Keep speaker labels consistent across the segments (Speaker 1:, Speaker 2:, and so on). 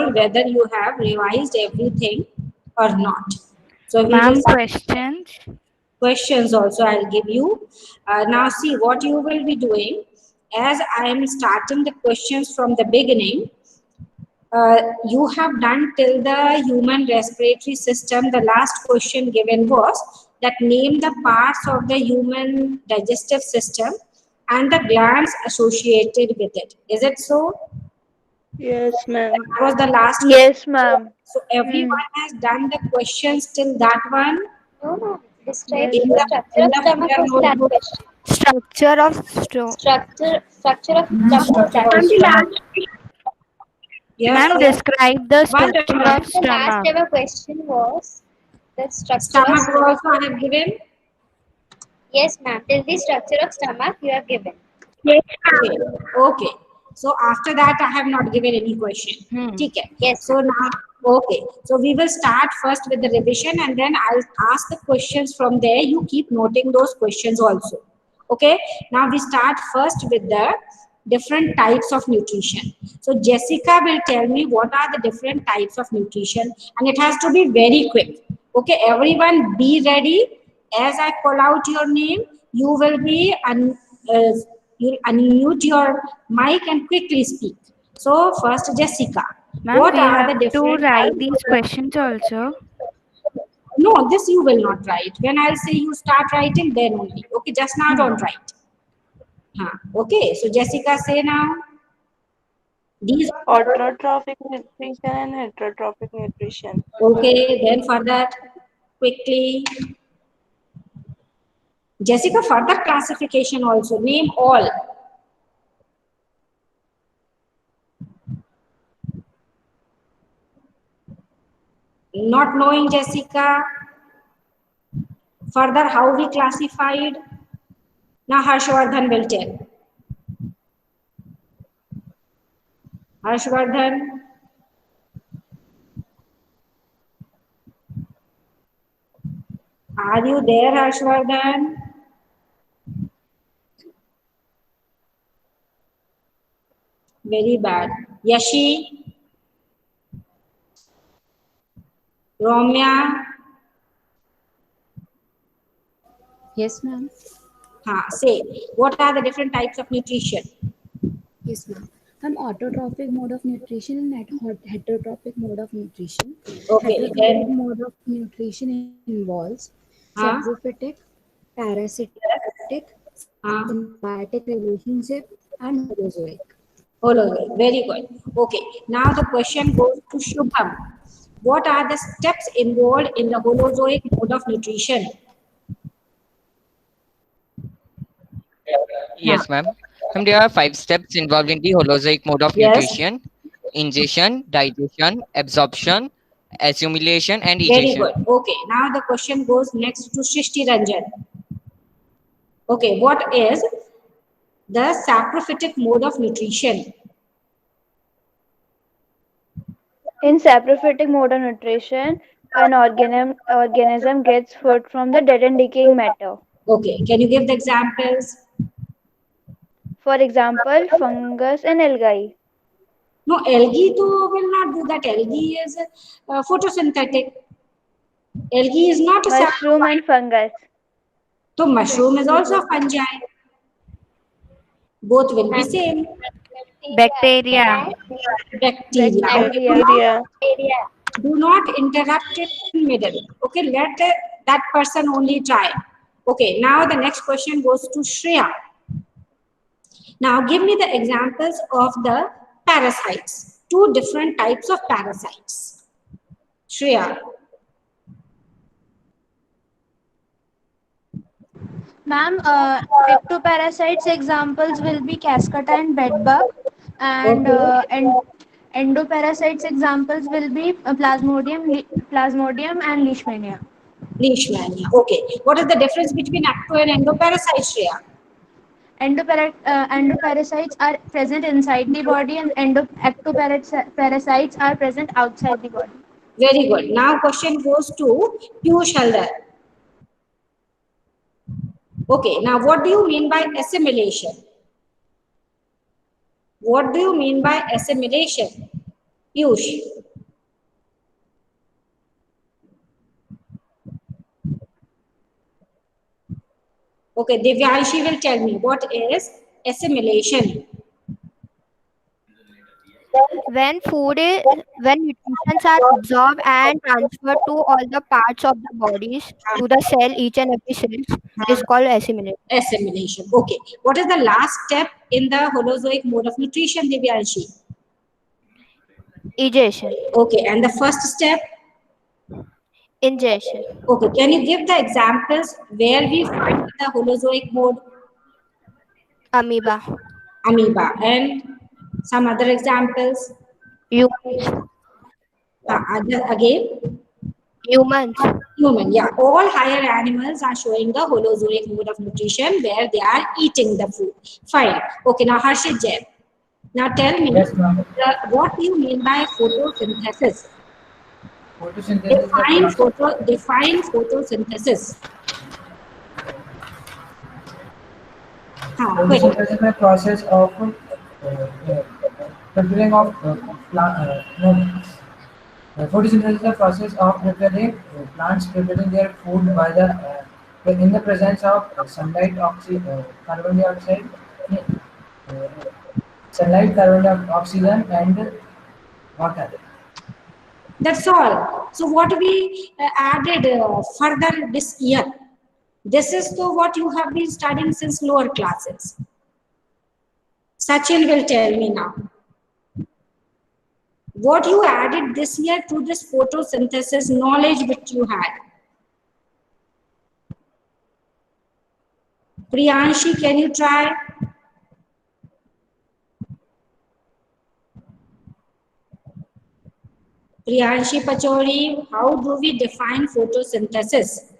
Speaker 1: whether you have revised everything or not. So we will
Speaker 2: Ma'am, questions.
Speaker 1: questions also I'll give you. Now see what you will be doing. As I am starting the questions from the beginning, you have done till the human respiratory system. The last question given was that name the parts of the human digestive system and the glands associated with it. Is it so?
Speaker 3: Yes, ma'am.
Speaker 1: That was the last question.
Speaker 3: Yes, ma'am.
Speaker 1: So everyone has done the questions till that one
Speaker 4: No, no. Describe
Speaker 3: Yes,
Speaker 1: in
Speaker 4: the
Speaker 1: the
Speaker 3: ma'am.
Speaker 4: structure of stomach
Speaker 1: prayer
Speaker 4: was that
Speaker 1: notebook.
Speaker 4: question.
Speaker 2: Structure of stone.
Speaker 4: Structure of stomach was
Speaker 1: Structure
Speaker 4: that
Speaker 1: of
Speaker 4: question.
Speaker 1: stomach. Yes,
Speaker 2: Ma'am,
Speaker 1: yes.
Speaker 2: describe the
Speaker 1: One
Speaker 2: structure
Speaker 1: second.
Speaker 2: of
Speaker 4: The last
Speaker 2: stomach.
Speaker 4: ever question was the structure of
Speaker 1: Stomach
Speaker 4: stomach.
Speaker 1: also I have given.
Speaker 4: Yes, ma'am. Till the structure of stomach you have given.
Speaker 3: Yes,
Speaker 1: Okay, okay. So after that, I have not given any question.
Speaker 2: Hmm.
Speaker 1: Okay.
Speaker 4: Yes,
Speaker 1: So
Speaker 4: ma'am.
Speaker 1: now, okay. So we will start first with the revision, and then I'll ask the questions from there. You keep noting those questions also. Okay. Now we start first with the different types of nutrition. So Jessica will tell me what are the different types of nutrition, and it has to be very quick. Okay, everyone be ready. As I call out your name, you will be uh, you'll unmute your mic and quickly speak. So first, Jessica,
Speaker 2: Ma'am,
Speaker 1: what
Speaker 2: we
Speaker 1: are
Speaker 2: have
Speaker 1: the
Speaker 2: to
Speaker 1: different
Speaker 2: write
Speaker 1: types?
Speaker 2: these questions also.
Speaker 1: No, this you will not write. When I'll say you start writing, then only. Okay, just now
Speaker 2: Hmm.
Speaker 1: don't write. Huh. Okay, so Jessica, say now. These.
Speaker 3: autotrophic nutrition and heterotrophic nutrition.
Speaker 1: Okay, then further, quickly. Jessica, further classification also. Name all. Not knowing Jessica. Further, how we classified. Now Harshvardhan will tell. Harshvardhan, are you there, Harshvardhan? Very bad. Yashi, Romya,
Speaker 5: Yes, ma'am.
Speaker 1: say, what are the different types of nutrition?
Speaker 5: Yes, ma'am. Autotrophic mode of nutrition and heterotrophic mode of nutrition.
Speaker 1: Okay,
Speaker 5: Heterotrophic
Speaker 1: then,
Speaker 5: mode of nutrition involves
Speaker 1: huh?
Speaker 5: saprophytic, parasitic,
Speaker 1: Huh?
Speaker 5: symbiotic relationship, and holozoic.
Speaker 1: Holozoic. Very good. Okay, now the question goes to Shubham. What are the steps involved in the holozoic mode of nutrition? Huh?
Speaker 6: Yes, ma'am. Ma'am, there are 5 steps involved in the Holozoic mode of
Speaker 1: Yes,
Speaker 6: nutrition: ingestion, digestion, absorption, assimilation, and
Speaker 1: very
Speaker 6: egestion.
Speaker 1: good. Okay, now the question goes next to Shrishti Ranjan. Okay, what is the saprophytic mode of nutrition?
Speaker 3: In saprophytic mode of nutrition, an organism gets food from the dead and decaying matter.
Speaker 1: Okay, can you give the examples?
Speaker 3: For example, fungus and algae.
Speaker 1: No, algae too will not do that. Algae is photosynthetic. Algae is not a
Speaker 3: Mushroom
Speaker 1: saprophyte.
Speaker 3: and fungus.
Speaker 1: So mushroom is also fungi. Both will be
Speaker 4: Ma'am,
Speaker 1: same.
Speaker 4: Can
Speaker 2: Bacteria.
Speaker 4: I?
Speaker 1: Bacteria. Okay,
Speaker 3: Bacteria.
Speaker 4: Area.
Speaker 1: do not interrupt in middle. Okay, let that person only try. Okay, now the next question goes to Shreya. Now give me the examples of the parasites. Two different types of parasites. Shreya.
Speaker 7: Ma'am, ectoparasites examples will be cascata and bedbug, and
Speaker 1: Okay.
Speaker 7: endoparasites examples will be plasmodium and leishmania.
Speaker 1: Leishmania. Okay. What is the difference between acto and endoparasite, Shreya?
Speaker 7: Endoparasites are present inside the body, and ectoparasites are present outside the body.
Speaker 1: Very good. Now question goes to Piyush Haldar. Okay. Now what do you mean by assimilation? What do you mean by assimilation? Piyush. Okay, Divyanshi will tell me what is assimilation.
Speaker 2: When nutrients are absorbed and transferred to all the parts of the bodies to the cell, each and every cell is called assimilation.
Speaker 1: Assimilation. Okay. What is the last step in the holozoic mode of nutrition, Divyanshi?
Speaker 2: Digestion,
Speaker 1: Okay. And the first step?
Speaker 2: ingestion,
Speaker 1: Okay. Can you give the examples where we find the holozoic mode?
Speaker 2: amoeba,
Speaker 1: Amoeba. And some other examples?
Speaker 2: humans,
Speaker 1: Again?
Speaker 2: humans.
Speaker 1: Human. Yeah. All higher animals are showing the holozoic mode of nutrition where they are eating the food. Fine. Okay. Now, Harshit Jain. Now tell me,
Speaker 8: Yes, ma'am.
Speaker 1: what do you mean by photosynthesis?
Speaker 8: Photosynthesis is the process.
Speaker 1: Define photosynthesis. Quick.
Speaker 8: Photosynthesis is the process of preparing of plant. No. Photosynthesis is the process of preparing plants preparing their food by in the presence of carbon dioxide, uh, sunlight, oxygen, and water.
Speaker 1: That's all. So what we added further this year. This is the what you have been studying since lower classes. Sachin will tell me now. What you added this year to this photosynthesis knowledge which you had. Priyanshi, can you try? Priyanshi Pachori, how do we define photosynthesis?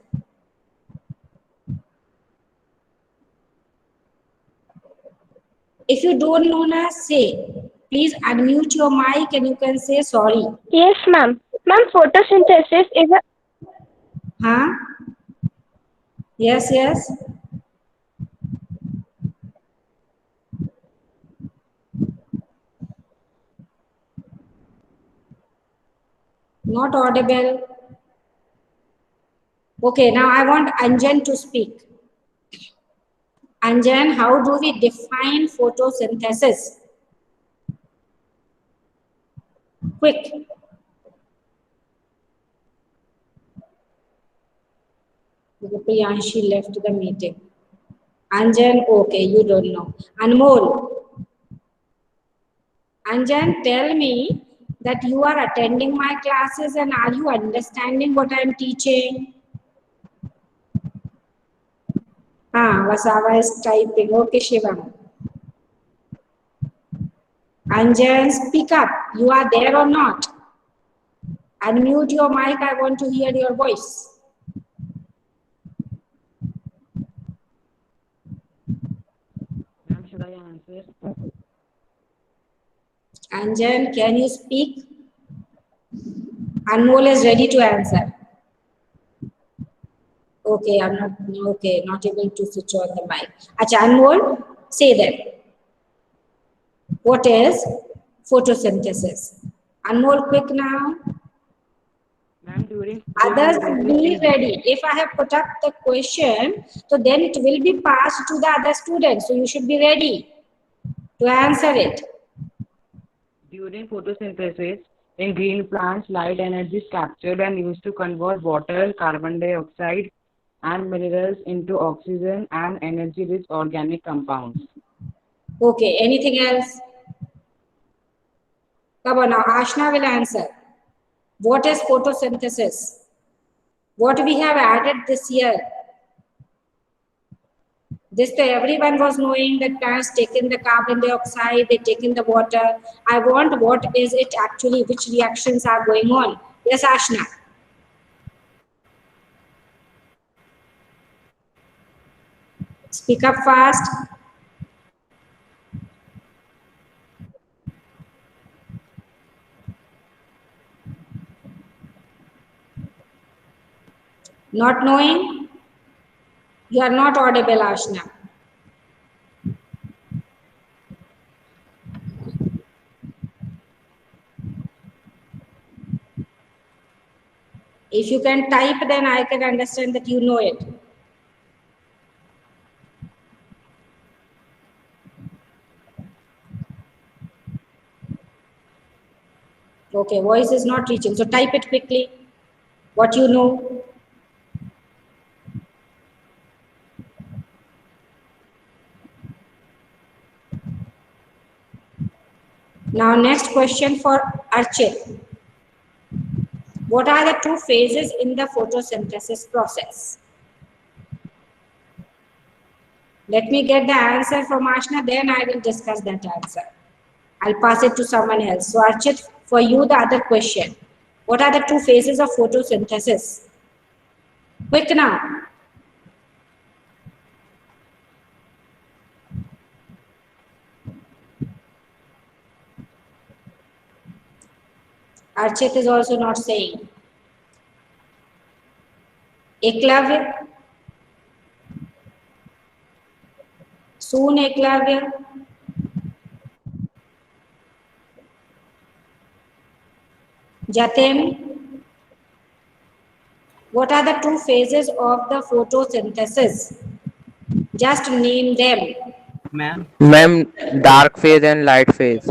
Speaker 1: If you don't know, na, say. Please unmute your mic and you can say sorry.
Speaker 3: Yes, ma'am. Ma'am, photosynthesis is a
Speaker 1: Huh? Yes, yes. Not audible. Okay, now I want Anjan to speak. Anjan, how do we define photosynthesis? Quick. Priyanshi left the meeting. Anjan, okay, you don't know. Anmol. Anjan, tell me that you are attending my classes and are you understanding what I am teaching? Vasava is typing. Okay, Shivam. Anjan, speak up. You are there or not? Unmute your mic. I want to hear your voice.
Speaker 9: Ma'am, should I answer?
Speaker 1: Anjan, can you speak? Anmol is ready to answer. Okay, I'm not okay, not able to switch on the mic. Acha, Anmol, say that. What is photosynthesis? Anmol, quick now.
Speaker 9: Ma'am, during
Speaker 1: Others, be ready. If I have put up the question, so then it will be passed to the other students. So you should be ready to answer it.
Speaker 9: During photosynthesis, in green plants, light energy is captured and used to convert water, carbon dioxide, and minerals into oxygen and energy-rich organic compounds.
Speaker 1: Okay, anything else? Come on now, Ashna will answer. What is photosynthesis? What we have added this year? This everyone was knowing that plants take in the carbon dioxide, they take in the water. I want what is it actually, which reactions are going on? Yes, Ashna. Speak up fast. Not knowing? You are not audible, Ashna. If you can type, then I can understand that you know it. Okay, voice is not reaching. So type it quickly. What you know. Now next question for Archit. What are the two phases in the photosynthesis process? Let me get the answer from Ashna, then I will discuss that answer. I'll pass it to someone else. So Archit, for you the other question. What are the two phases of photosynthesis? Quick now. Archit is also not saying. Eklavya? Soon Eklavya? Jatin? What are the two phases of the photosynthesis? Just name them.
Speaker 10: Ma'am, dark phase and light phase.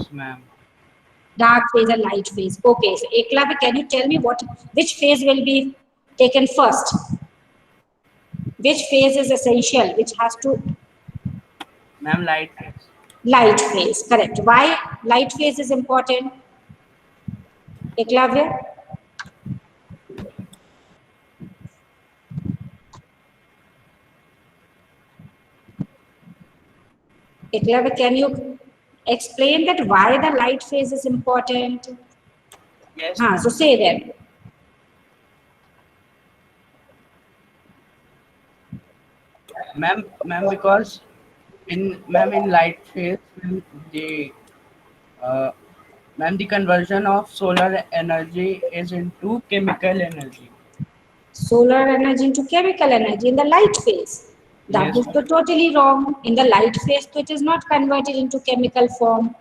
Speaker 1: Dark phase and light phase. Okay, so Eklavya, can you tell me which phase will be taken first? Which phase is essential? Which has to?
Speaker 10: Ma'am, light phase.
Speaker 1: Light phase, correct. Why light phase is important? Eklavya? Eklavya, can you explain that why the light phase is important?
Speaker 10: Yes.
Speaker 1: So say that.
Speaker 10: Ma'am, because in light phase, the the conversion of solar energy is into chemical energy.
Speaker 1: Solar energy into chemical energy in the light phase. That
Speaker 10: Yes.
Speaker 1: is totally wrong. In the light phase, it is not converted into chemical form.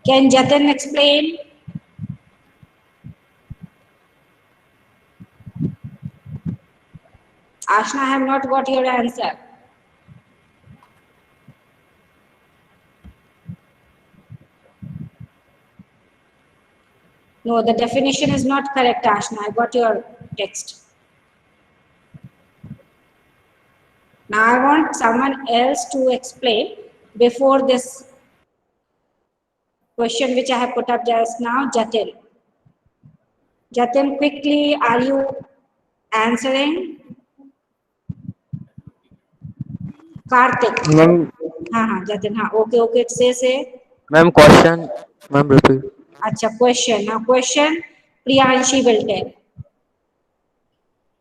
Speaker 1: Can Jatin explain? Ashna, I have not got your answer. No, the definition is not correct, Ashna. I got your text. Now I want someone else to explain before this question which I have put up just now, Jatin. Jatin, quickly, are you answering? Karthik.
Speaker 10: Ma'am,
Speaker 1: Jatin, okay, say.
Speaker 10: ma'am, question. Ma'am, repeat.
Speaker 1: Acha, question. Now question, Priyanshi will tell.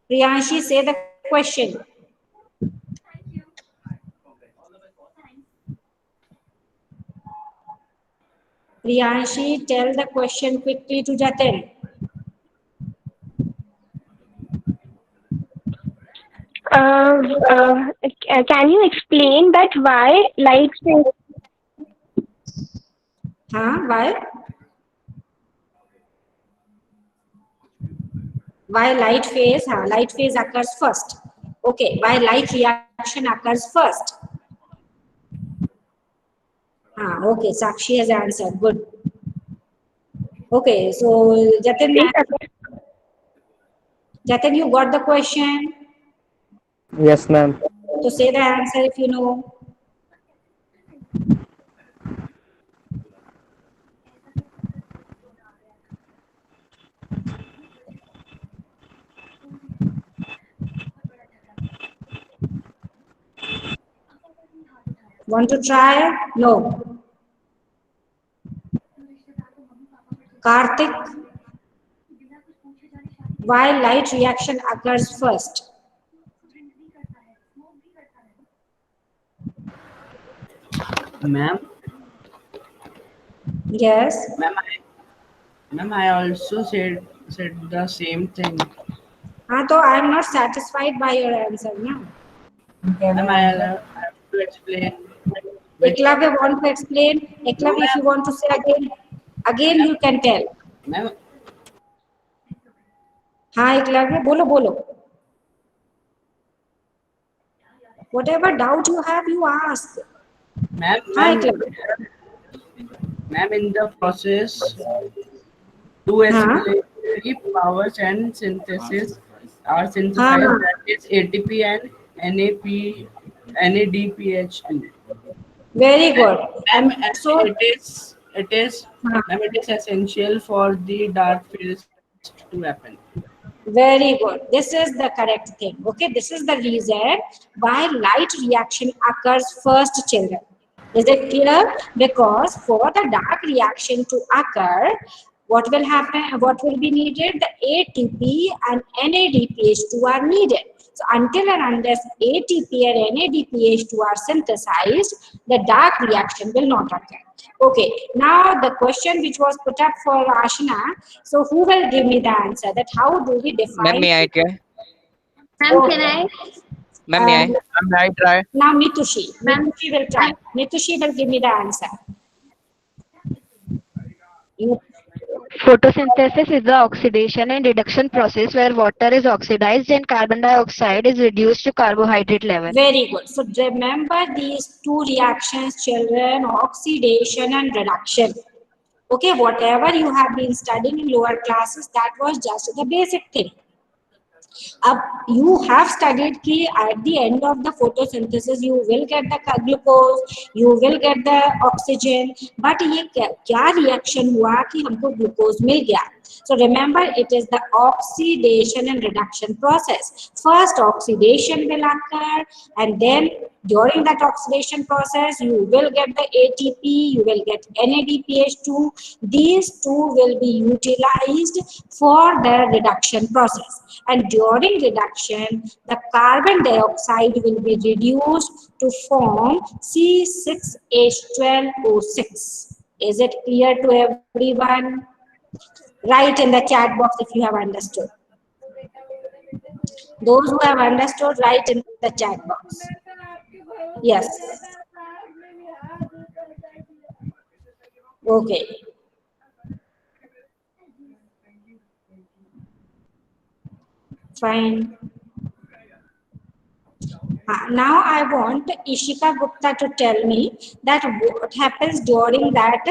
Speaker 1: Priyanshi, say the question. Priyanshi, tell the question quickly to Jatin.
Speaker 11: Can you explain that why light phase?
Speaker 1: Why? Why light phase? Light phase occurs first. Okay, why light reaction occurs first? Okay, Sakshi has answered. Good. Okay, so Jatin, you got the question?
Speaker 10: Yes, ma'am.
Speaker 1: So say the answer if you know. Want to try? No. Karthik, why light reaction occurs first?
Speaker 10: Ma'am.
Speaker 1: Yes.
Speaker 10: Ma'am, I also said the same thing.
Speaker 1: So I am not satisfied by your answer now.
Speaker 10: Ma'am, I have to explain.
Speaker 1: Eklavya want to explain. Eklavya, if you want to say again you can tell.
Speaker 10: Ma'am,
Speaker 1: हाँ एकलव्य बोलो बोलो. Whatever doubt you have, you ask.
Speaker 10: Ma'am,
Speaker 1: हाँ
Speaker 10: ma'am,
Speaker 1: Eklavya.
Speaker 10: ma'am, in the process, two
Speaker 1: हाँ
Speaker 10: assimilatory powers and synthesis are
Speaker 1: हाँ
Speaker 10: synthesized, that is ATP and NAP, NADPH2.
Speaker 1: very good.
Speaker 10: Ma'am,
Speaker 1: And so हाँ,
Speaker 10: ma'am, it is essential for the dark phase to happen.
Speaker 1: very good. This is the correct thing. Okay, this is the reason why light reaction occurs first, children. Is it clear? Because for the dark reaction to occur, what will happen? What will be needed? The ATP and NADPH2 are needed. So until and unless ATP and NADPH2 are synthesized, the dark reaction will not occur. Okay, now the question which was put up for Ashna, so who will give me the answer that how do we
Speaker 6: Ma'am,
Speaker 1: define?
Speaker 6: may I try?
Speaker 7: Ma'am, can I?
Speaker 6: Ma'am, may I?
Speaker 10: Ma'am, may I try?
Speaker 1: Now Mitushi.
Speaker 7: Ma'am,
Speaker 1: Mitushi will try. Mitushi will give me the answer. You
Speaker 2: Photosynthesis is the oxidation and reduction process where water is oxidized and carbon dioxide is reduced to carbohydrate level.
Speaker 1: very good. So remember these two reactions, children, oxidation and reduction. Okay, whatever you have been studying in lower classes, that was just the basic thing. You have studied कि at the end of the photosynthesis you will get the glucose, you will get the oxygen, but ये क्या reaction हुआ कि हमको glucose मिल गया. So remember, it is the oxidation and reduction process. First oxidation will occur, and then during that oxidation process you will get the ATP, you will get NADPH2. These two will be utilized for the reduction process, and during reduction the carbon dioxide will be reduced to form C6H12O6. Is it clear to everyone? Write in the chat box if you have understood. Those who have understood, write in the chat box. Yes. Okay. Fine. Now I want Ishika Gupta to tell me that what happens during that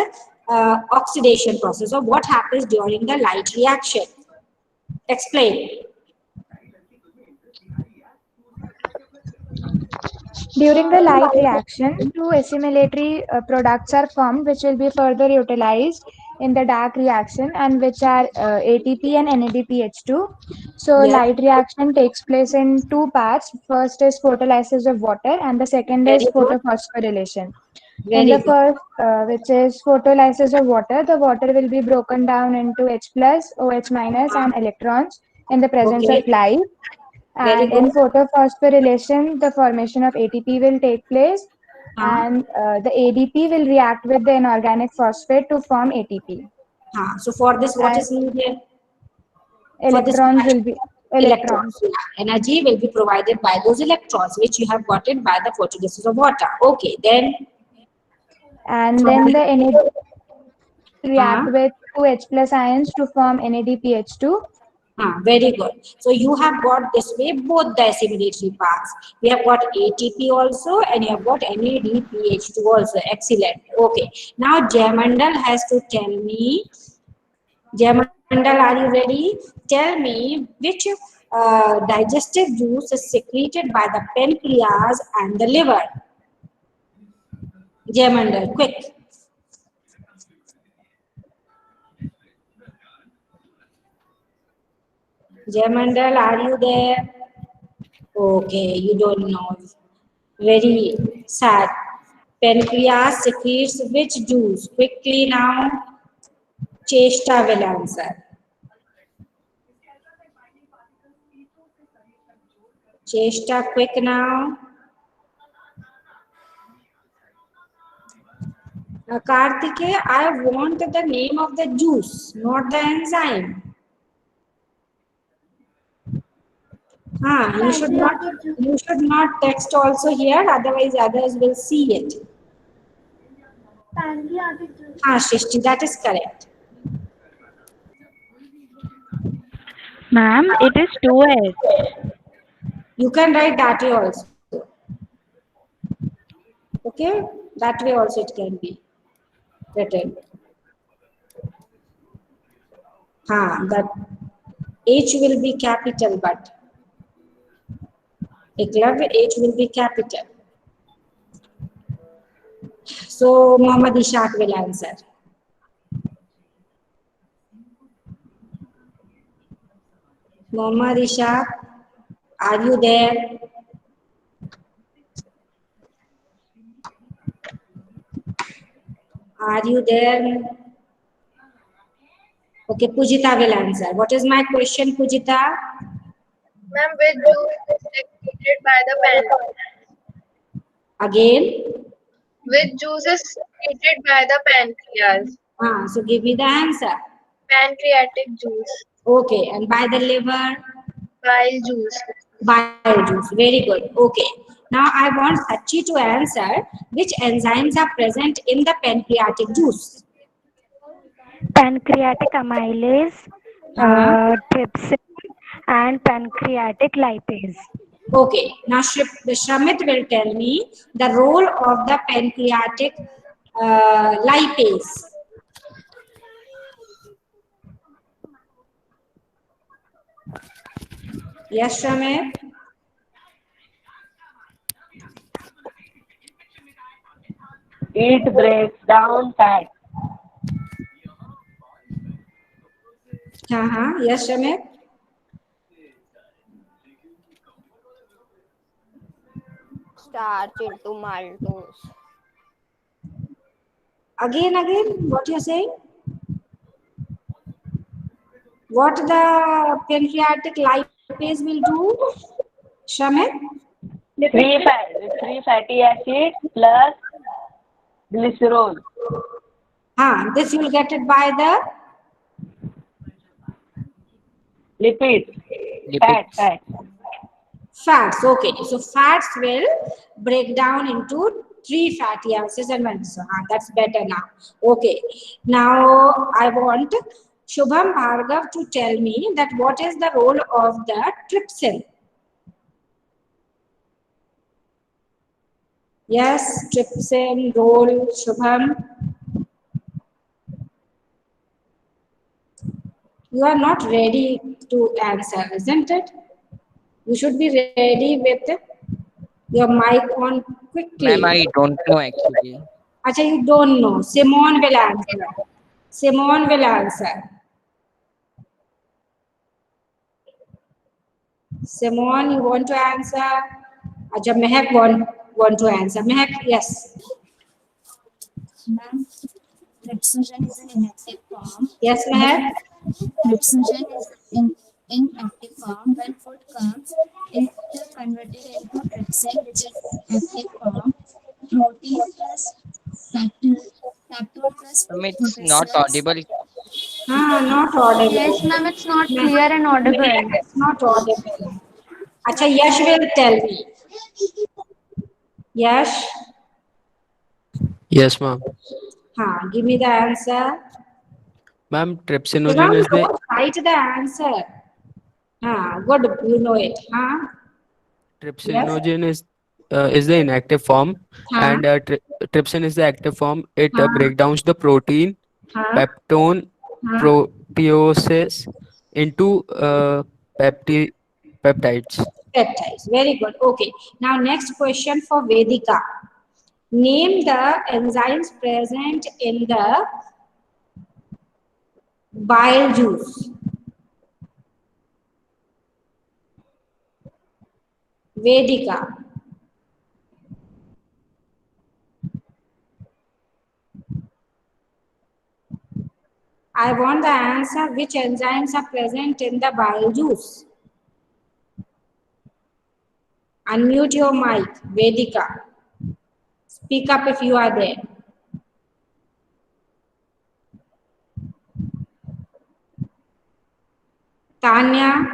Speaker 1: oxidation process, or what happens during the light reaction. Explain.
Speaker 3: During the light reaction, two assimilatory products are formed which will be further utilized in the dark reaction, and which are ATP and NADPH2. So
Speaker 1: Yes.
Speaker 3: light reaction takes place in two parts. First is photolysis of water and the second
Speaker 1: Very
Speaker 3: is
Speaker 1: good.
Speaker 3: photophosphorylation. In
Speaker 1: Very
Speaker 3: the
Speaker 1: good.
Speaker 3: first, which is photolysis of water, the water will be broken down into H plus, OH minus and electrons in the presence of
Speaker 1: Okay.
Speaker 3: light.
Speaker 1: Very
Speaker 3: And in
Speaker 1: good.
Speaker 3: photophosphorylation, the formation of ATP will take place, and the ADP will react with the inorganic phosphate to form ATP.
Speaker 1: So for this, what
Speaker 3: And
Speaker 1: is needed? For this
Speaker 3: electrons will be
Speaker 1: electrons.
Speaker 3: electrons.
Speaker 1: Yeah. Energy will be provided by those electrons, which you have got it by the photolysis of water. Okay. Then
Speaker 3: And
Speaker 1: from
Speaker 3: then the
Speaker 1: the,
Speaker 3: NAD react with two H plus ions to form NADPH2.
Speaker 1: very good. So you have got this way both the assimilatory parts. We have got ATP also, and you have got NADPH2 also. Excellent. Okay. Now Jayamandal has to tell me. Jayamandal, are you ready? Tell me which digestive juice is secreted by the pancreas and the liver. Jayamandal, quick. Jayamandal, are you there? Okay, you don't know. Very sad. Pancreas secretes which juice? Quickly now. Cheshta will answer. Cheshta, quick now. Kartike, I want the name of the juice, not the enzyme. You should not text also here, otherwise others will see it. Shrishti, that is correct.
Speaker 11: Ma'am, it is 2H.
Speaker 1: You can write that way also. Okay, that way also it can be written. That H will be capital, but Eklavya H will be capital. So Muhammad Ishaq will answer. Muhammad Ishaq, are you there? Are you there? Okay, Pujita will answer. What is my question, Pujita?
Speaker 7: Ma'am, which juice is secreted by the
Speaker 1: Again?
Speaker 7: which juice is secreted by the pancreas?
Speaker 1: So give me the answer.
Speaker 7: Pancreatic juice.
Speaker 1: Okay, and by the liver?
Speaker 7: Bile juice.
Speaker 1: Bile juice. Very good. Okay. Now I want Sachi to answer which enzymes are present in the pancreatic juice.
Speaker 11: Pancreatic amylase, trypsin, and pancreatic lipase.
Speaker 1: Okay. Now Shramit will tell me the role of the pancreatic lipase. Yes, Shramit?
Speaker 9: It breaks down fat.
Speaker 1: Yes, Shramit?
Speaker 2: Starch into maltose.
Speaker 1: Again, what you're saying? What the pancreatic lipase will do, Shramit?
Speaker 9: Three fatty acids plus glycerol.
Speaker 1: This you will get it by the
Speaker 9: Lipids. Fat.
Speaker 1: Fats. Okay, so fats will break down into 3 fatty acids and one. So that's better now. Okay, now I want Shubham Bhargav to tell me that what is the role of the trypsin. Yes, trypsin role, Shubham. You are not ready to answer, isn't it? You should be ready with your mic on quickly.
Speaker 6: Ma'am, I don't know actually.
Speaker 1: Acha, you don't know. Simone will answer. Simone will answer. Simone, you want to answer? Acha, Mehak want to answer. Mehak, yes.
Speaker 12: Ma'am, trypsinogen is an inactive form.
Speaker 1: Yes, Mehak.
Speaker 12: Trypsinogen is in inactive form. When food comes, it is converted into trypsin, which is active form. Protein plus peptide plus
Speaker 6: It's not
Speaker 12: potassium.
Speaker 6: audible.
Speaker 1: Not audible.
Speaker 7: Yes, ma'am, it's not clear and audible.
Speaker 1: It's not audible. Acha, Yash will tell me. Yash?
Speaker 13: Yes, ma'am.
Speaker 1: Give me the answer.
Speaker 13: Ma'am, trypsinogen is the
Speaker 1: Don't write the answer. Good, you know it.
Speaker 13: trypsinogen is the inactive form, and trypsin is the active form. It breaks down the protein peptone proteoses into peptides.
Speaker 1: Peptides. Very good. Okay. Now next question for Vedika. Name the enzymes present in the bile juice. Vedika. I want the answer which enzymes are present in the bile juice. Unmute your mic, Vedika. Speak up if you are there. Tanya.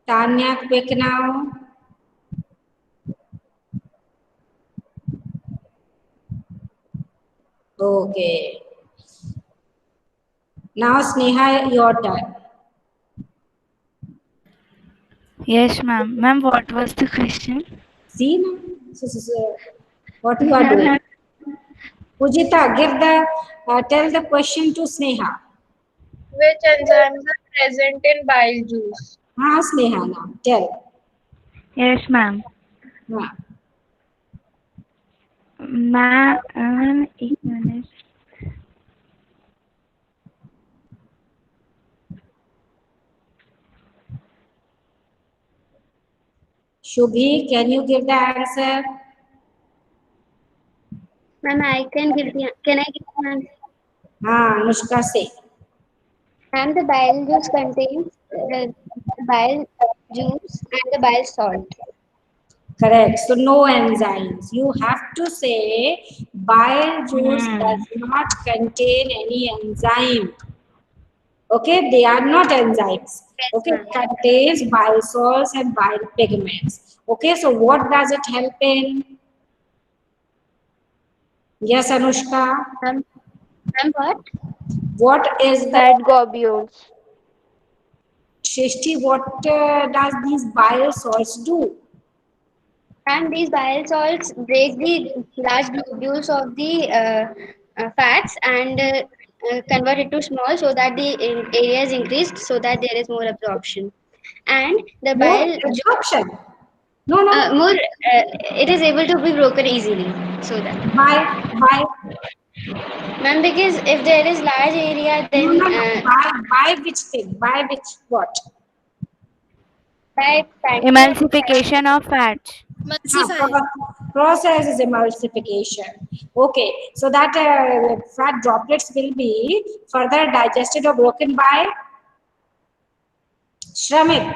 Speaker 1: Tanya, quick now. Okay. Now, Sneha, your turn.
Speaker 12: Yes, ma'am. Ma'am, what was the question?
Speaker 1: See, now, what you are doing. Pujita, tell the question to Sneha.
Speaker 7: Which enzymes are present in bile juice?
Speaker 1: Sneha, now tell.
Speaker 12: Yes, ma'am.
Speaker 1: हाँ.
Speaker 12: Ma'am, एक minute.
Speaker 1: Shubhi, can you give the answer?
Speaker 4: Ma'am, I can give the can I give the answer?
Speaker 1: Anushka, say.
Speaker 4: And the bile juice contains bile juice and the bile salt.
Speaker 1: Correct. So no enzymes. You have to say bile juice does not contain any enzyme. Okay, they are not enzymes. Okay, it contains bile salts and bile pigments. Okay, so what does it help in? Yes, Anushka.
Speaker 4: And what?
Speaker 1: What is the
Speaker 7: Fat globules.
Speaker 1: Shishti? What does these bile salts do?
Speaker 4: And these bile salts break the large globules of the fats and convert it to small so that the area is increased so that there is more absorption. And the
Speaker 1: More
Speaker 4: bile
Speaker 1: absorption? No, no.
Speaker 4: more it is able to be broken easily so that.
Speaker 1: Why?
Speaker 4: Ma'am, because if there is large area,
Speaker 1: No,
Speaker 4: then
Speaker 1: no, no. By which thing? By which what?
Speaker 4: by
Speaker 12: Emulsification of fats.
Speaker 1: Process is emulsification. Okay, so that fat droplets will be further digested or broken by Shramik.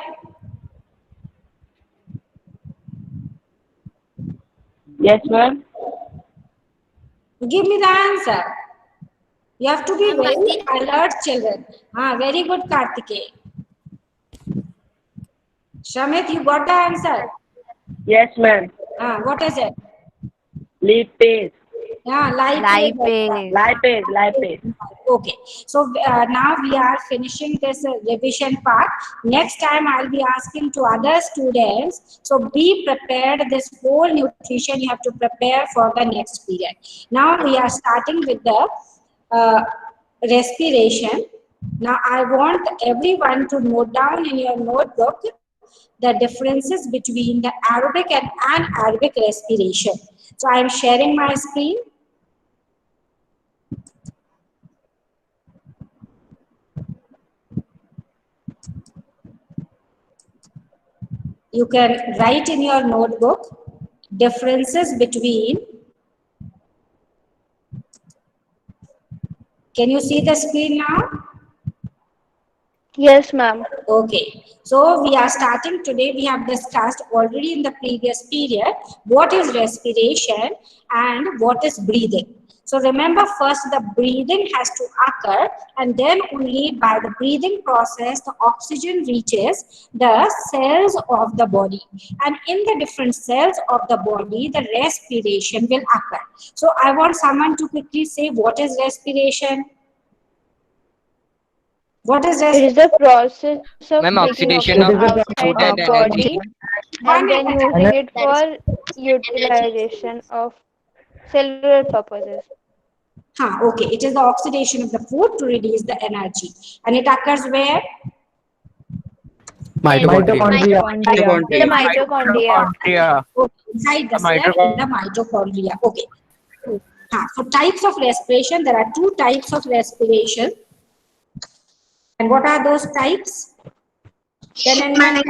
Speaker 9: Yes, ma'am.
Speaker 1: Give me the answer. You have to be very alert, children. Very good, Kartikeya. Shramik, you got the answer?
Speaker 9: Yes, ma'am.
Speaker 1: What is it?
Speaker 9: Lipase.
Speaker 1: Lipase.
Speaker 9: Lipase.
Speaker 1: Okay, so now we are finishing this revision part. Next time I'll be asking to other students. So be prepared. This whole nutrition you have to prepare for the next period. Now we are starting with the respiration. Now I want everyone to note down in your notebook the differences between the aerobic and anaerobic respiration. So I am sharing my screen. You can write in your notebook differences between. Can you see the screen now?
Speaker 7: Yes, ma'am.
Speaker 1: Okay, so we are starting today. We have discussed already in the previous period what is respiration and what is breathing. So remember, first the breathing has to occur, and then only by the breathing process the oxygen reaches the cells of the body, and in the different cells of the body the respiration will occur. So I want someone to quickly say what is respiration. What is
Speaker 7: It
Speaker 1: respiration?
Speaker 7: is the process of
Speaker 6: Ma'am,
Speaker 7: taking
Speaker 6: oxidation
Speaker 7: oxygen
Speaker 6: of
Speaker 7: outside
Speaker 6: food and
Speaker 7: the body
Speaker 6: energy.
Speaker 7: and then using it for utilization of cellular purposes.
Speaker 1: Okay, it is the oxidation of the food to release the energy, and it occurs where?
Speaker 13: Mitochondria.
Speaker 7: The mitochondria.
Speaker 1: Inside the cell, in the mitochondria. Okay. For types of respiration, there are two types of respiration. And what are those types?
Speaker 13: Aerobic and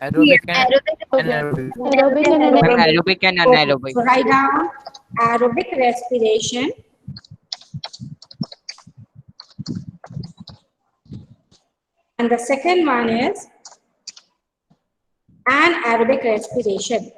Speaker 7: Aerobic
Speaker 6: Ma'am,
Speaker 7: and
Speaker 6: aerobic and anaerobic.
Speaker 1: So write down aerobic respiration. And the second one is anaerobic respiration.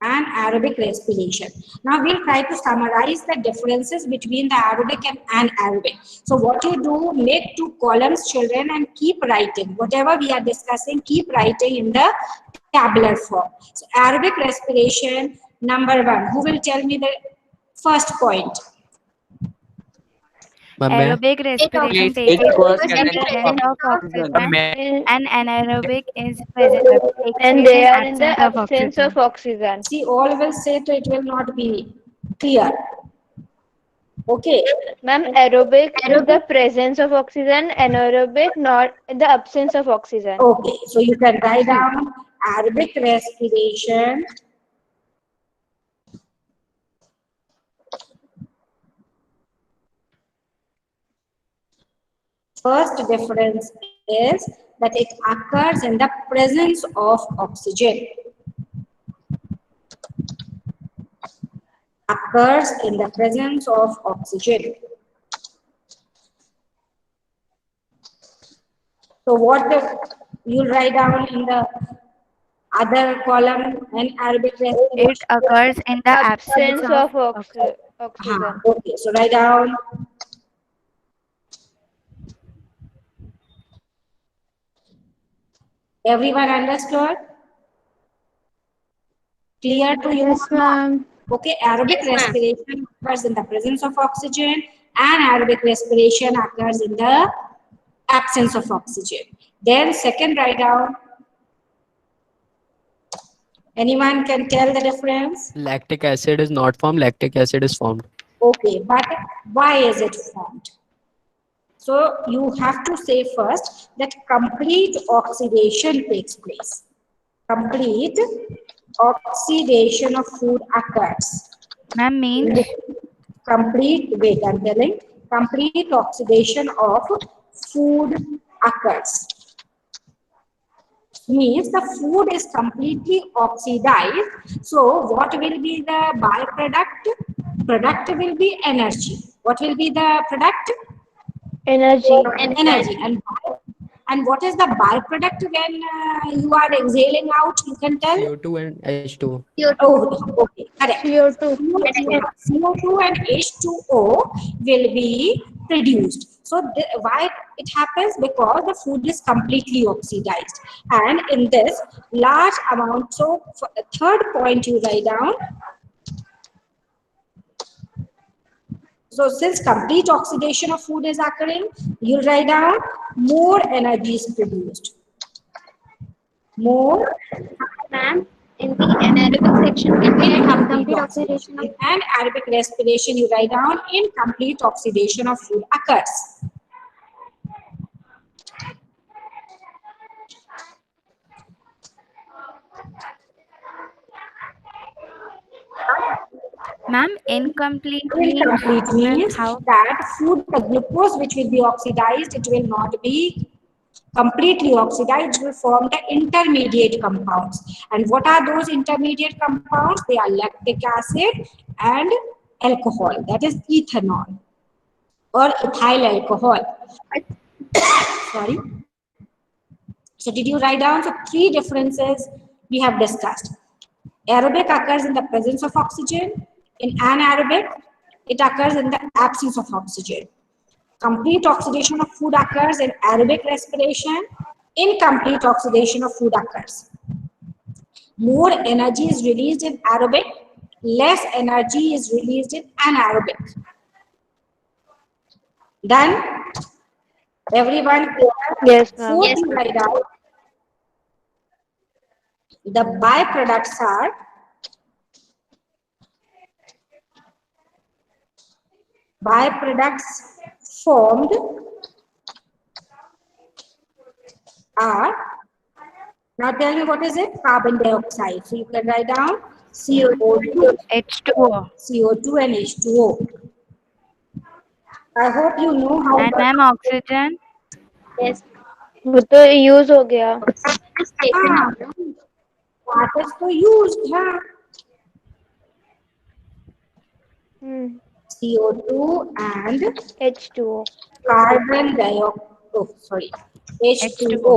Speaker 1: and aerobic respiration. Now we'll try to summarize the differences between the aerobic and anaerobic. So what you do, make 2 columns, children, and keep writing. Whatever we are discussing, keep writing in the tabular form. So aerobic respiration, number 1. Who will tell me the first point?
Speaker 13: Ma'am,
Speaker 2: Aerobic respiration
Speaker 6: Please,
Speaker 2: takes
Speaker 6: it was
Speaker 2: place in the presence of oxygen,
Speaker 6: Karen.
Speaker 2: and anaerobic takes
Speaker 7: And
Speaker 2: place
Speaker 7: they
Speaker 2: in
Speaker 7: are in the
Speaker 2: absence of
Speaker 7: absence
Speaker 2: oxygen.
Speaker 7: of oxygen.
Speaker 1: See, all will say so it will not be clear. Okay.
Speaker 7: Ma'am, aerobic is the presence of oxygen, anaerobic not the absence of oxygen.
Speaker 1: Okay, so you can write down aerobic respiration first difference is that it occurs in the presence of oxygen. Occurs in the presence of oxygen. So what you'll write down in the other column and aerobic respiration?
Speaker 2: It occurs in the absence
Speaker 7: Absence
Speaker 2: of
Speaker 7: of
Speaker 2: oxygen.
Speaker 7: oxygen.
Speaker 1: Okay, so write down everyone understood? Clear to you?
Speaker 7: Yes, ma'am.
Speaker 1: Okay, aerobic respiration occurs in the presence of oxygen and aerobic respiration occurs in the absence of oxygen. Then second write down. Anyone can tell the difference?
Speaker 13: lactic acid is not formed, lactic acid is formed.
Speaker 1: Okay, but why is it formed? So you have to say first that complete oxidation takes place. Complete oxidation of food occurs.
Speaker 2: Ma'am, means
Speaker 1: Complete, wait, I'm telling, complete oxidation of food occurs. Means the food is completely oxidized. So what will be the byproduct? Product will be energy. What will be the product?
Speaker 7: Energy.
Speaker 1: Energy. And what is the byproduct when you are exhaling out? You can tell?
Speaker 13: CO2 and H2O.
Speaker 1: Oh, okay, correct.
Speaker 7: CO2.
Speaker 1: CO2 and H2O will be produced. So why it happens? Because the food is completely oxidized. And in this large amount, so third point you write down. So since complete oxidation of food is occurring, you'll write down more energy is produced. More.
Speaker 4: Ma'am, in the anaerobic section, we have
Speaker 1: Incomplete oxidation. In anaerobic respiration, you write down incomplete oxidation of food occurs.
Speaker 2: ma'am, incomplete
Speaker 1: Incomplete means
Speaker 2: how?
Speaker 1: that food, the glucose which will be oxidized, it will not be completely oxidized, will form the intermediate compounds. And what are those intermediate compounds? They are lactic acid and alcohol, that is ethanol or ethyl alcohol. Sorry. So did you write down? So three differences we have discussed. Aerobic occurs in the presence of oxygen. In anaerobic, it occurs in the absence of oxygen. Complete oxidation of food occurs in aerobic respiration. Incomplete oxidation of food occurs. More energy is released in aerobic, less energy is released in anaerobic. Done? Everyone clear?
Speaker 7: Yes, ma'am.
Speaker 1: Fourth, you write out. The byproducts are formed are, now tell me what is it? Carbon dioxide. So you can write down CO2,
Speaker 2: H2O.
Speaker 1: CO2 and H2O. I hope you know how.
Speaker 2: And ma'am, oxygen.
Speaker 4: Yes.
Speaker 7: वो तो use हो गया.
Speaker 1: हाँ, that is तो used, हाँ. CO2 and
Speaker 7: H2O.
Speaker 1: carbon dioxide. Oh, sorry. H2O.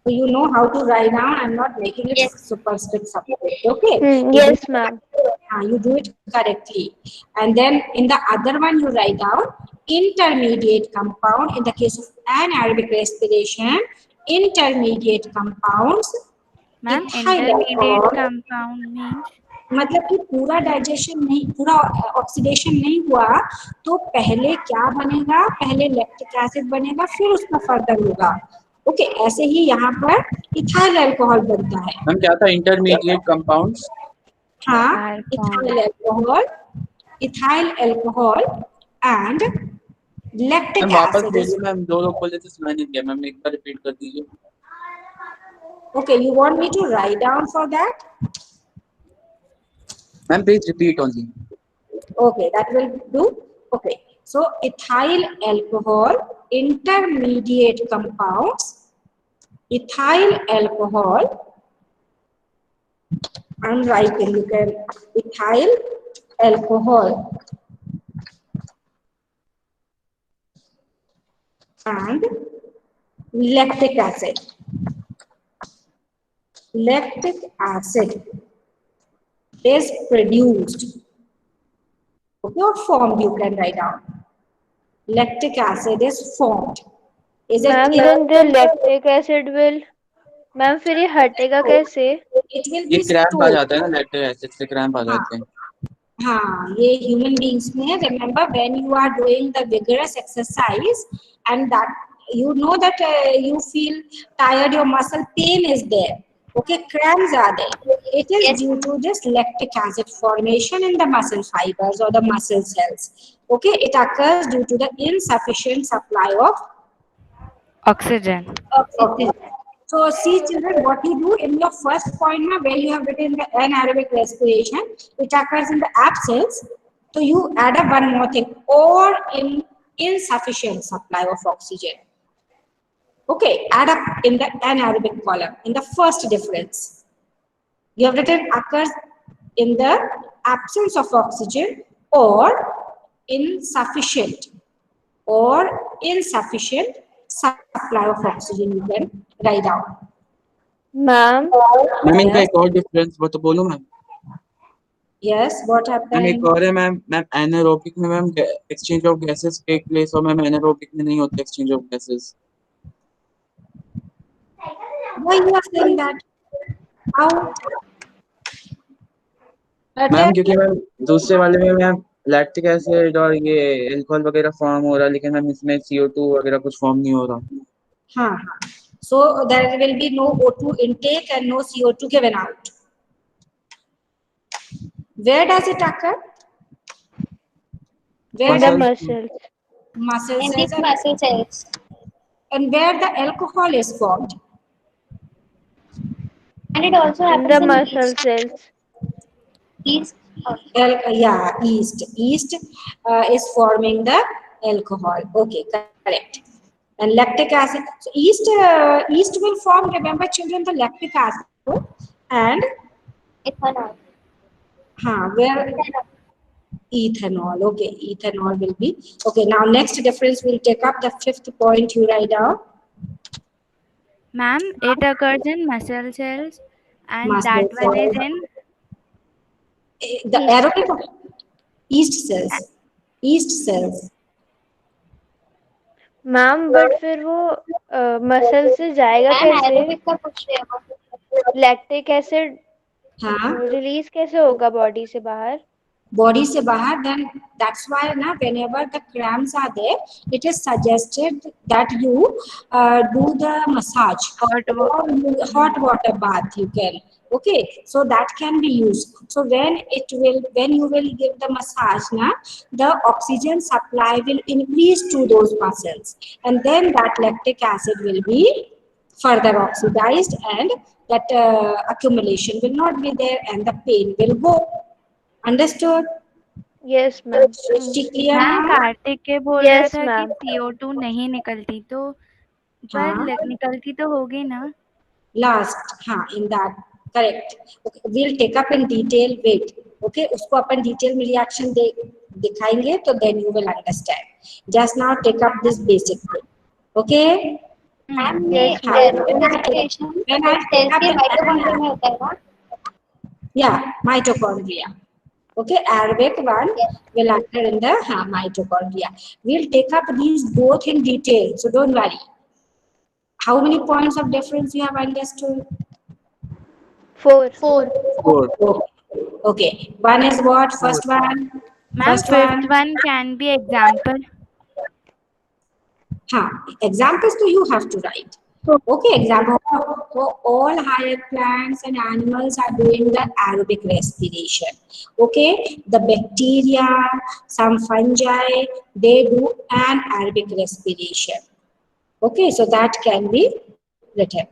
Speaker 1: So you know how to write down. I'm not making it super strict subject. Okay.
Speaker 2: Yes, ma'am.
Speaker 1: You do it correctly. And then in the other one, you write down intermediate compound. In the case of anaerobic respiration, intermediate compounds.
Speaker 14: Ma'am
Speaker 1: ethyl
Speaker 14: intermediate
Speaker 1: alcohol,
Speaker 14: compound means
Speaker 1: मतलब कि पूरा digestion नहीं, पूरा oxidation नहीं हुआ तो पहले क्या बनेगा, पहले लैक्टिक एसिड बनेगा फिर उसका फर्दर होगा। ओके, ऐसे ही यहाँ पर इथाइल अल्कोहल बनता है।
Speaker 10: मैम क्या था इंटरमीडिएट कंपाउंड्स?
Speaker 1: हाँ, ethyl alcohol and lactic
Speaker 10: ma'am वापस
Speaker 1: एसिड।
Speaker 10: भेजिए मैम, दो लोग बोले थे सुनाई नहीं दिया मैम, एक बार रिपीट कर दीजिए।
Speaker 1: Okay, you want me to write down for that?
Speaker 10: Ma'am please repeat only.
Speaker 1: Okay, that will do. Okay, so ethyl alcohol, intermediate compounds, ethyl alcohol. I'm writing. You can ethyl alcohol and lactic acid. Lactic acid is produced. Okay, or formed, you can write down. Lactic acid is formed. Is it
Speaker 2: Ma'am,
Speaker 1: clear?
Speaker 2: then the lactic acid will, ma'am फिर ये हटेगा कैसे?
Speaker 1: It will
Speaker 10: ये
Speaker 1: be
Speaker 10: cramp uh
Speaker 1: stored.
Speaker 10: जाता है ना, lactic acid से cramp आ जाते हैं।
Speaker 1: हाँ, ये human beings में, remember when you are doing the vigorous exercise and that you know that you feel tired, your muscle pain is there. Okay, cramps are there. It is due to this lactic acid formation in the muscle fibers or the muscle cells. Okay, it occurs due to the insufficient supply of
Speaker 14: oxygen.
Speaker 1: oxygen. So see children, what you do in your first point now, where you have written the anaerobic respiration, which occurs in the absence. So you add up one more thing, or in insufficient supply of oxygen. Okay, add up in the anaerobic column in the first difference. You have written occurs in the absence of oxygen or insufficient supply of oxygen, you can write down.
Speaker 2: Ma'am
Speaker 10: ma'am इनका एक और difference वो तो बोलो ma'am.
Speaker 1: Yes, what
Speaker 10: ma'am
Speaker 1: happened?
Speaker 10: एक और है ma'am, anaerobic में ma'am exchange of gases take place और मैम एनारोबिक में नहीं होता exchange of gases.
Speaker 1: Why you are saying that? How?
Speaker 10: Ma'am क्योंकि मैम दूसरे वाले में मैम लैक्टिक एसिड और ये अल्कोहल वगैरह फॉर्म हो रहा है, लेकिन मैम इसमें CO2 वगैरह कुछ फॉर्म नहीं हो रहा।
Speaker 1: हाँ, so there will be no O2 intake and no CO2 given out. Where does it occur? Where
Speaker 2: in the muscles.
Speaker 1: Muscle
Speaker 4: In
Speaker 1: cells.
Speaker 4: the muscle cells.
Speaker 1: And where the alcohol is formed?
Speaker 4: And it also
Speaker 2: In
Speaker 4: happens
Speaker 2: the
Speaker 4: in
Speaker 2: muscle cells.
Speaker 4: yeast.
Speaker 1: Yeast. Yeast is forming the alcohol. Okay, correct. And lactic acid. So yeast will form, remember children, the lactic acid and
Speaker 4: Ethanol.
Speaker 1: Where ethanol. Okay, ethanol will be. Okay, now next difference will take up the fifth point you write down.
Speaker 14: Ma'am, it occurs in muscle cells and
Speaker 1: Muscle
Speaker 14: that one is
Speaker 1: cells.
Speaker 14: in
Speaker 1: The aerobic yeast cells. Yeast cells.
Speaker 2: Ma'am but फिर वो muscle से जाएगा कैसे?
Speaker 4: Anaerobic का पूछ रहे हो?
Speaker 2: Lactic acid release कैसे होगा बॉडी से बाहर?
Speaker 1: Body se bahar, then that's why na, whenever the cramps are there, it is suggested that you do the massage or hot water bath you can. Okay, so that can be used. So when you will give the massage na, the oxygen supply will increase to those muscles, and then that lactic acid will be further oxidized, and that accumulation will not be there, and the pain will go. Understood?
Speaker 2: Yes, ma'am.
Speaker 14: Ma'am Kartik के बोल रहा था कि CO2 नहीं निकलती, तो पर निकलती तो होगी ना?
Speaker 1: Last, in that, correct. Okay, we'll take up in detail. Wait, okay, उसको अपन detail में reaction दिखाएंगे, तो then you will understand. Just now take up this basic thing. Okay.
Speaker 4: Ma'am ये
Speaker 1: Yes, ma'am.
Speaker 4: respiration
Speaker 1: When I
Speaker 4: cells
Speaker 1: take up
Speaker 4: के
Speaker 1: the
Speaker 4: mitochondria में होता है ना?
Speaker 1: yeah, mitochondria. Okay, Arabic one will occur in the mitochondria. We'll take up these both in detail, so don't worry. How many points of difference you have understood?
Speaker 7: 4.
Speaker 10: Four.
Speaker 1: Okay, one is what? First one.
Speaker 14: Ma'am,
Speaker 1: First
Speaker 14: fifth
Speaker 1: one.
Speaker 14: one can be example.
Speaker 1: Examples to you have to write. Okay, example. So all higher plants and animals are doing the aerobic respiration. Okay, the bacteria, some fungi, they do an aerobic respiration. Okay, so that can be written.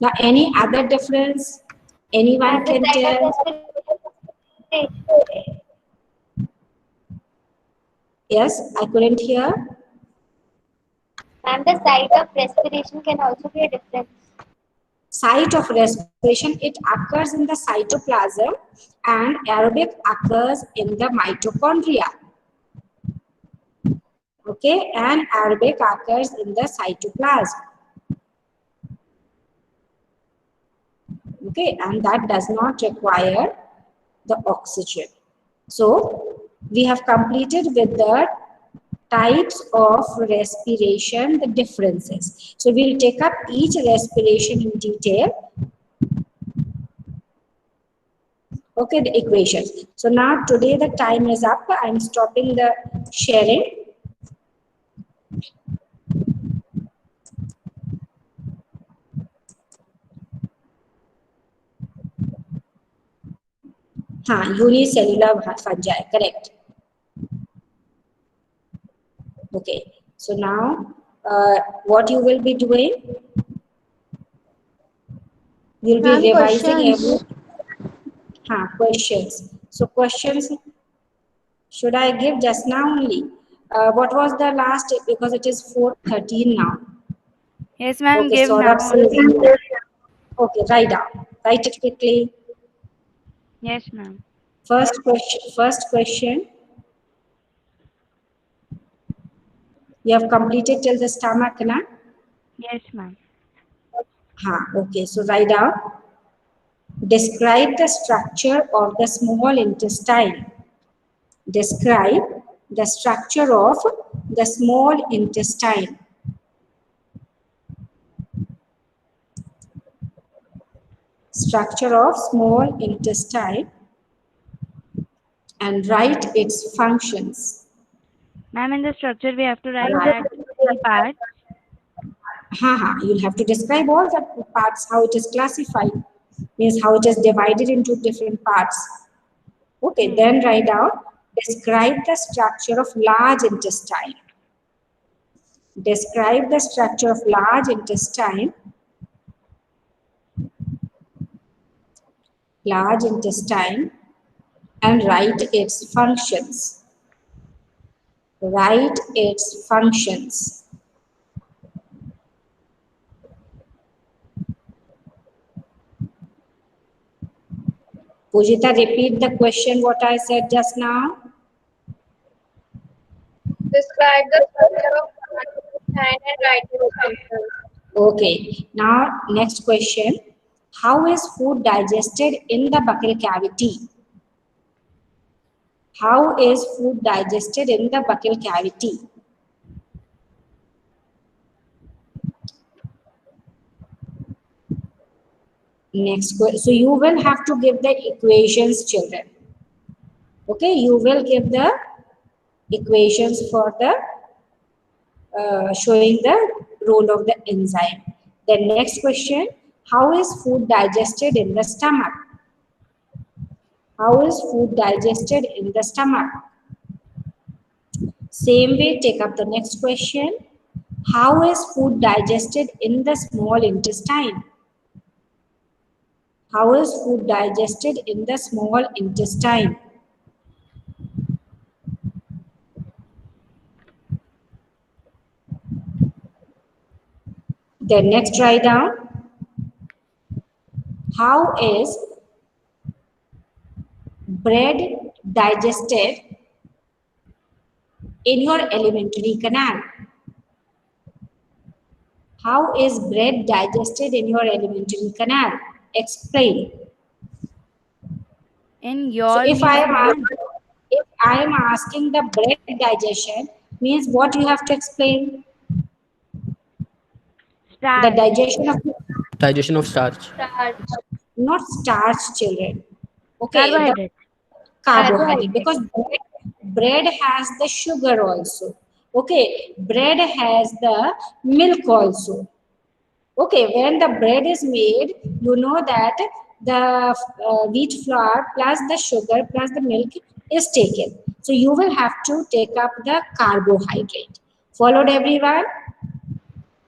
Speaker 1: Now, any other difference? Anyone
Speaker 4: And the
Speaker 1: can
Speaker 4: site of
Speaker 1: tell?
Speaker 4: respiration.
Speaker 1: Yes, I couldn't hear.
Speaker 4: And the site of respiration can also be a difference.
Speaker 1: Site of respiration, it occurs in the cytoplasm and aerobic occurs in the mitochondria. Okay, and aerobic occurs in the cytoplasm. Okay, and that does not require the oxygen. So we have completed with the types of respiration, the differences. So we'll take up each respiration in detail. Okay, the equations. So now today the time is up. I'm stopping the sharing. Unicellular fungi, correct. Okay, so now what you will be doing? You'll be revising every questions. So questions, should I give just now only? What was the last? Because it is 4:13 now.
Speaker 14: Yes, ma'am,
Speaker 1: Okay,
Speaker 14: give
Speaker 1: sort
Speaker 14: now.
Speaker 1: of. Okay, write down. Write it quickly.
Speaker 14: Yes, ma'am.
Speaker 1: First question. You have completed till the stomach, na?
Speaker 14: Yes, ma'am.
Speaker 1: Okay, so write down. Describe the structure of the small intestine. Describe the structure of the small intestine. Structure of small intestine and write its functions.
Speaker 14: Ma'am, in the structure we have to write that 3 parts.
Speaker 1: You'll have to describe all the parts, how it is classified, means how it is divided into different parts. Okay, then write down, describe the structure of large intestine. Describe the structure of large intestine. Large intestine and write its functions. Write its functions. Pujita, repeat the question what I said just now.
Speaker 7: Describe the structure of intestine and write its functions.
Speaker 1: Okay, now next question. How is food digested in the buccal cavity? How is food digested in the buccal cavity? Next question. So you will have to give the equations, children. Okay, you will give the equations for the showing the role of the enzyme. The next question, how is food digested in the stomach? How is food digested in the stomach? Same way, take up the next question. How is food digested in the small intestine? How is food digested in the small intestine? Then next, write down. How is bread digested in your alimentary canal? How is bread digested in your alimentary canal? Explain.
Speaker 14: In
Speaker 1: So
Speaker 14: your
Speaker 1: if I
Speaker 14: means,
Speaker 1: am
Speaker 14: ma'am.
Speaker 1: asking the bread digestion means what you have to explain? The
Speaker 14: Starch.
Speaker 1: digestion of
Speaker 13: Digestion of starch.
Speaker 1: not starch, children. Okay, the
Speaker 14: Carbohydrate.
Speaker 1: carbohydrate because bread has the sugar also. Okay, bread has the milk also. Okay, when the bread is made, you know that the wheat flour plus the sugar plus the milk is taken. So you will have to take up the carbohydrate. Followed everyone?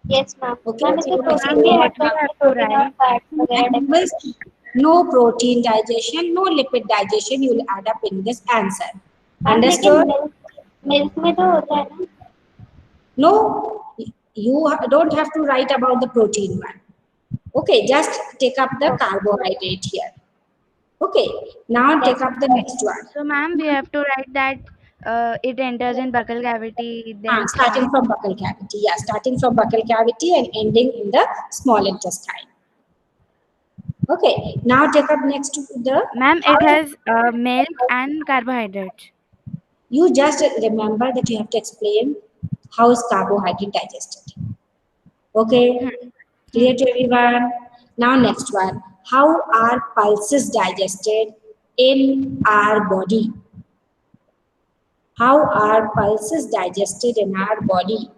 Speaker 4: Yes, ma'am.
Speaker 1: Okay.
Speaker 4: Ma'am, इसमें
Speaker 14: Ma'am,
Speaker 4: protein भी
Speaker 14: what
Speaker 4: add
Speaker 14: we
Speaker 4: करते
Speaker 14: have
Speaker 4: हैं,
Speaker 14: to
Speaker 4: protein और
Speaker 14: write?
Speaker 4: fats वगैरह
Speaker 1: And you will see no protein digestion, no lipid digestion you will add up in this answer.
Speaker 4: Ma'am लेकिन
Speaker 1: Understood?
Speaker 4: Milk में तो होता है ना.
Speaker 1: No, you don't have to write about the protein one. Okay, just take up the carbohydrate here. Okay, now take up the next one.
Speaker 14: So, ma'am, we have to write that it enters in buccal cavity, then
Speaker 1: Starting from buccal cavity. Yeah, starting from buccal cavity and ending in the small intestine. Okay, now take up next to the.
Speaker 14: Ma'am, it has milk and carbohydrates.
Speaker 1: You just remember that you have to explain how is carbohydrate digested. Okay, clear to everyone? Now next one. How are pulses digested in our body? How are pulses digested in our body?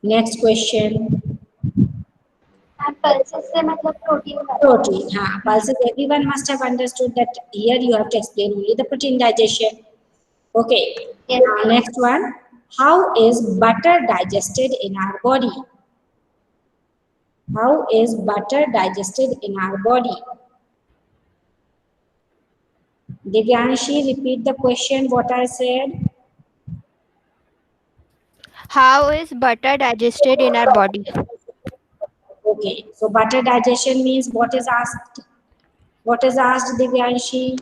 Speaker 1: Next question.
Speaker 4: Pulses से मतलब protein.
Speaker 1: Protein. Pulses, everyone must have understood that here you have to explain only the protein digestion. Okay.
Speaker 4: Yes.
Speaker 1: Next one. How is butter digested in our body? How is butter digested in our body? Divyanshi, repeat the question what I said.
Speaker 2: How is butter digested in our body?
Speaker 1: Okay, so butter digestion means what is asked? What is asked, Divyanshi?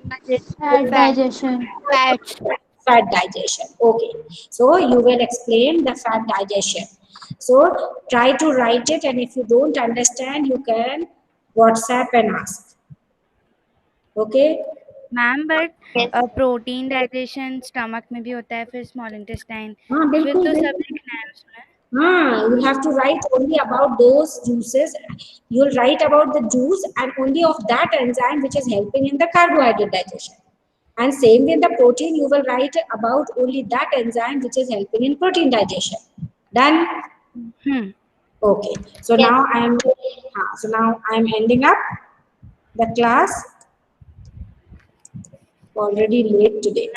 Speaker 7: Fat digestion.
Speaker 2: Fats.
Speaker 1: Fat digestion. Okay, so you will explain the fat digestion. So try to write it, and if you don't understand, you can WhatsApp and ask. Okay.
Speaker 14: Ma'am but protein digestion stomach में भी होता है, फिर small intestine,
Speaker 1: हाँ
Speaker 14: फिर
Speaker 1: बिल्कुल
Speaker 14: तो सब
Speaker 1: बिल्कुल.
Speaker 14: लिखना है उसमें.
Speaker 1: You have to write only about those juices. You'll write about the juice and only of that enzyme which is helping in the carbohydrate digestion. And same with the protein, you will write about only that enzyme which is helping in protein digestion. Done? Okay. So now I'm ending up the class. Already late today.